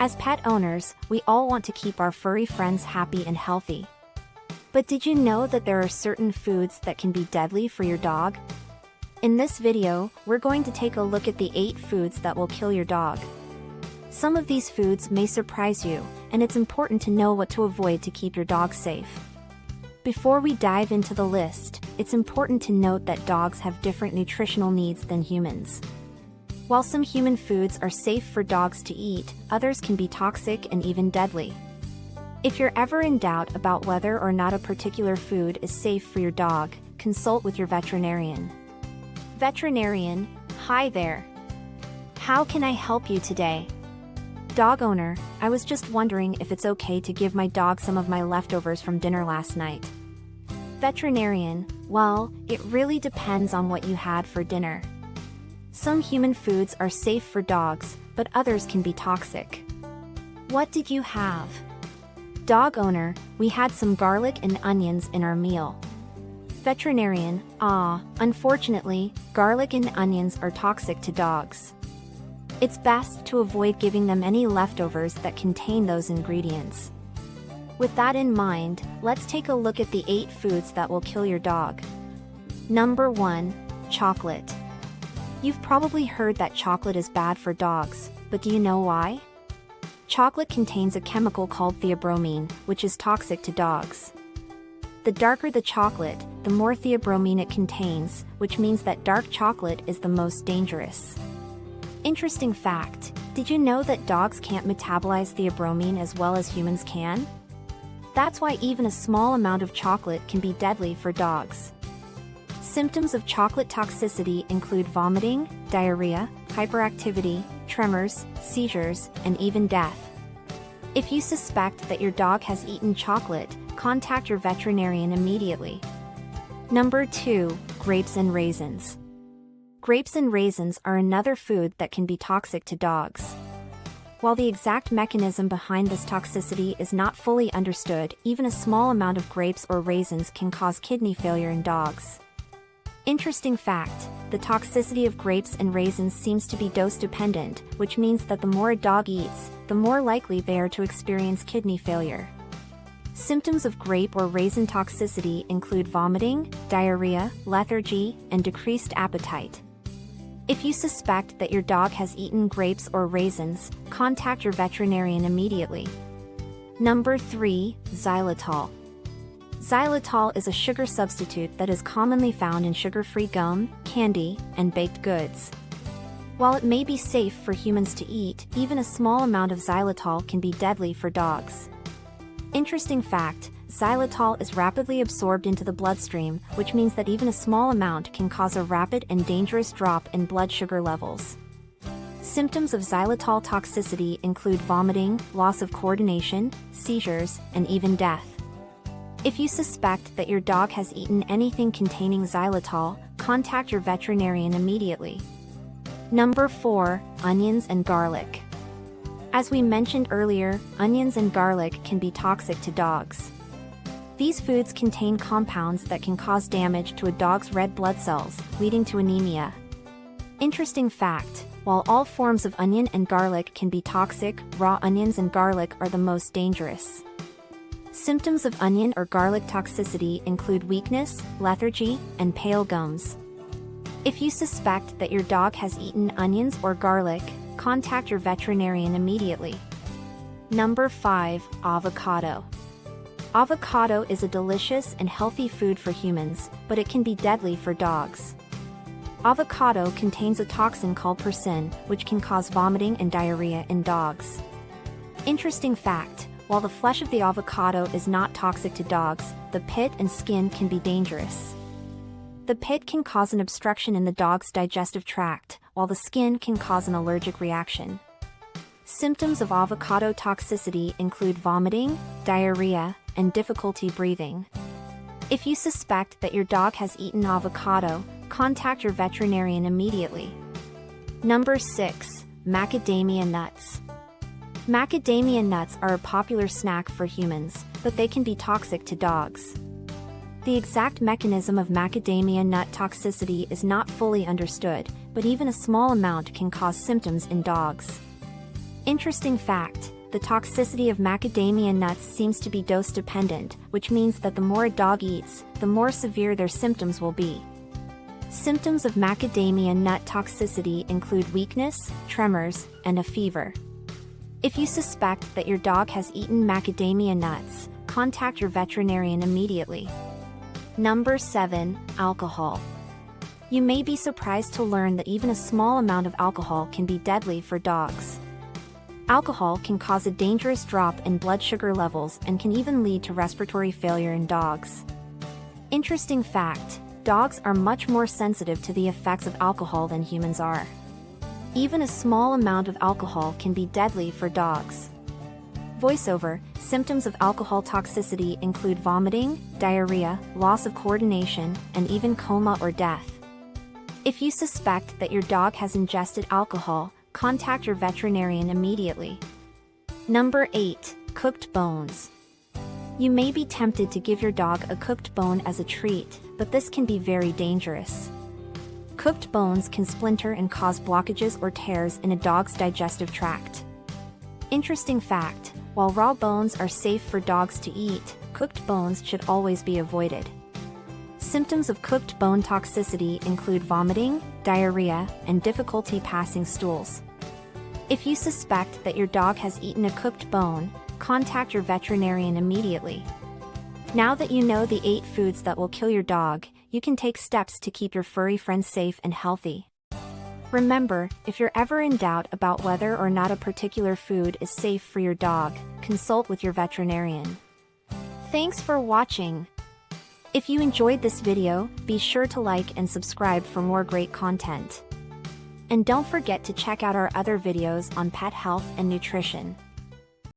As pet owners, we all want to keep our furry friends happy and healthy. But did you know that there are certain foods that can be deadly for your dog? In this video, we're going to take a look at the 8 foods that will kill your dog. Some of these foods may surprise you, and it's important to know what to avoid to keep your dog safe. Before we dive into the list, it's important to note that dogs have different nutritional needs than humans. While some human foods are safe for dogs to eat, others can be toxic and even deadly. If you're ever in doubt about whether or not a particular food is safe for your dog, consult with your veterinarian. Veterinarian, hi there. How can I help you today? Dog owner, I was just wondering if it's okay to give my dog some of my leftovers from dinner last night. Veterinarian, well, it really depends on what you had for dinner. Some human foods are safe for dogs, but others can be toxic. What did you have? Dog owner, we had some garlic and onions in our meal. Veterinarian, unfortunately, garlic and onions are toxic to dogs. It's best to avoid giving them any leftovers that contain those ingredients. With that in mind, let's take a look at the 8 foods that will kill your dog. Number 1. Chocolate. You've probably heard that chocolate is bad for dogs, but do you know why? Chocolate contains a chemical called theobromine, which is toxic to dogs. The darker the chocolate, the more theobromine it contains, which means that dark chocolate is the most dangerous. Interesting fact, did you know that dogs can't metabolize theobromine as well as humans can? That's why even a small amount of chocolate can be deadly for dogs. Symptoms of chocolate toxicity include vomiting, diarrhea, hyperactivity, tremors, seizures, and even death. If you suspect that your dog has eaten chocolate, contact your veterinarian immediately. Number 2. Grapes and raisins. Grapes and raisins are another food that can be toxic to dogs. While the exact mechanism behind this toxicity is not fully understood, even a small amount of grapes or raisins can cause kidney failure in dogs. Interesting fact, the toxicity of grapes and raisins seems to be dose-dependent, which means that the more a dog eats, the more likely they are to experience kidney failure. Symptoms of grape or raisin toxicity include vomiting, diarrhea, lethargy, and decreased appetite. If you suspect that your dog has eaten grapes or raisins, contact your veterinarian immediately. Number 3. Xylitol. Xylitol is a sugar substitute that is commonly found in sugar-free gum, candy, and baked goods. While it may be safe for humans to eat, even a small amount of xylitol can be deadly for dogs. Interesting fact, xylitol is rapidly absorbed into the bloodstream, which means that even a small amount can cause a rapid and dangerous drop in blood sugar levels. Symptoms of xylitol toxicity include vomiting, loss of coordination, seizures, and even death. If you suspect that your dog has eaten anything containing xylitol, contact your veterinarian immediately. Number 4. Onions and garlic. As we mentioned earlier, onions and garlic can be toxic to dogs. These foods contain compounds that can cause damage to a dog's red blood cells, leading to anemia. Interesting fact, while all forms of onion and garlic can be toxic, raw onions and garlic are the most dangerous. Symptoms of onion or garlic toxicity include weakness, lethargy, and pale gums. If you suspect that your dog has eaten onions or garlic, contact your veterinarian immediately. Number 5. Avocado. Avocado is a delicious and healthy food for humans, but it can be deadly for dogs. Avocado contains a toxin called persin, which can cause vomiting and diarrhea in dogs. Interesting fact, while the flesh of the avocado is not toxic to dogs, the pit and skin can be dangerous. The pit can cause an obstruction in the dog's digestive tract, while the skin can cause an allergic reaction. Symptoms of avocado toxicity include vomiting, diarrhea, and difficulty breathing. If you suspect that your dog has eaten avocado, contact your veterinarian immediately. Number 6. Macadamia nuts. Macadamia nuts are a popular snack for humans, but they can be toxic to dogs. The exact mechanism of macadamia nut toxicity is not fully understood, but even a small amount can cause symptoms in dogs. Interesting fact, The toxicity of macadamia nuts seems to be dose-dependent, which means that the more a dog eats, the more severe their symptoms will be. Symptoms of macadamia nut toxicity include weakness, tremors, and a fever. If you suspect that your dog has eaten macadamia nuts, contact your veterinarian immediately. Number 7. Alcohol. You may be surprised to learn that even a small amount of alcohol can be deadly for dogs. Alcohol can cause a dangerous drop in blood sugar levels and can even lead to respiratory failure in dogs. Interesting fact, dogs are much more sensitive to the effects of alcohol than humans are. Even a small amount of alcohol can be deadly for dogs. Voiceover, symptoms of alcohol toxicity include vomiting, diarrhea, loss of coordination, and even coma or death. If you suspect that your dog has ingested alcohol, contact your veterinarian immediately. Number 8. Cooked bones. You may be tempted to give your dog a cooked bone as a treat, but this can be very dangerous. Cooked bones can splinter and cause blockages or tears in a dog's digestive tract. Interesting fact, while raw bones are safe for dogs to eat, cooked bones should always be avoided. Symptoms of cooked bone toxicity include vomiting, diarrhea, and difficulty passing stools. If you suspect that your dog has eaten a cooked bone, contact your veterinarian immediately. Now that you know the 8 foods that will kill your dog, you can take steps to keep your furry friends safe and healthy. Remember, if you're ever in doubt about whether or not a particular food is safe for your dog, consult with your veterinarian. Thanks for watching. If you enjoyed this video, be sure to like and subscribe for more great content. And don't forget to check out our other videos on pet health and nutrition.